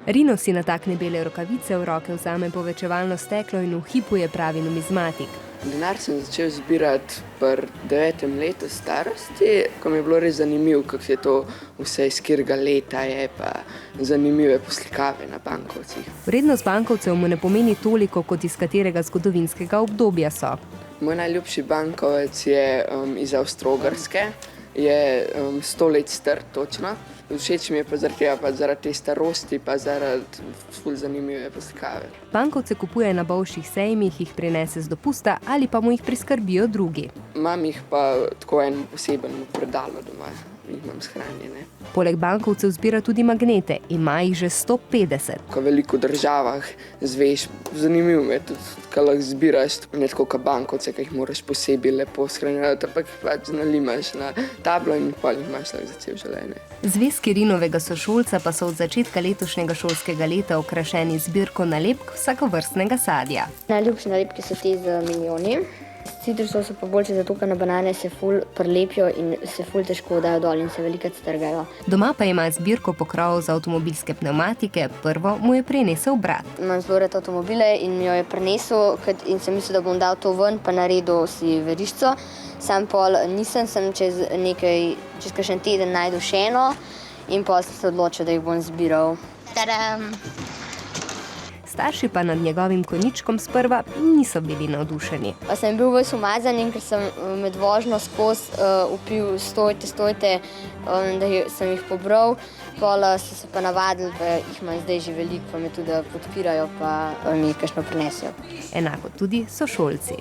Rino si natakne bele rokavice, v roke vzame povečevalno steklo in v hipu je pravi numizmatik. Denar sem začel zbirati pri 9. letu starosti, ko mi je bilo res zanimivo, kako je to vse, iz katerega leta je, pa zanimive poslikave na bankovcih. Vrednost bankovcev mu ne pomeni toliko, kot iz katerega zgodovinskega obdobja so. Moj najljubši bankovec je iz Avstro-Ogrske, je 100 let star, točno. Všeč mi je pa zaradi te starosti, pa zaradi ful zanimive poslikave. Bankovce kupuje na bolšjih sejmih, jih prinese z dopusta ali pa mu jih priskrbijo drugi. Imam jih pa tako en poseben predalu doma, jih imam shranjene. Poleg bankovcev zbira tudi magnete, ima jih že 150. Ko v veliko državah zveš, zanimivo je tudi, ko lahko zbiraš ne tako kot bankovce, ki jih moraš posebej lepo shranjevati, ampak jih pač nalimaš na tablo in pol jih imaš za cel življenje. Zvezki Rinovega sošolca pa so od začetka letošnjega šolskega leta okrašeni zbirko nalepk vsakovrstnega sadja. Najljubše nalepke so te z milijoni. Citrusov so pa boljše zato, ker na banane se ful prilepijo in se ful težko dajo dol in se velikrat strgajo. Doma pa ima zbirko pokrovov za avtomobilske pnevmatike, prvo mu je prinesel brat. Imam zelo rad avtomobile in mi jo je prinesel in sem mislil, da bom dal to ven, pa naredil si veriščo. Sam pol nisem, sem čez kakšen teden najdel še eno in pol sem se odločil, da jih bom zbiral. Tadam! Starši pa nad njegovim konjičkom sprva niso bili navdušeni. Pa sem bil ves umazan in ker sem med vožnjo skozi vpil stojte, da sem jih pobral. Pol so se pa navadili, da jih imam zdaj že veliko, pa me tudi podpirajo, pa mi kakšno prinesijo. Enako tudi sošolci.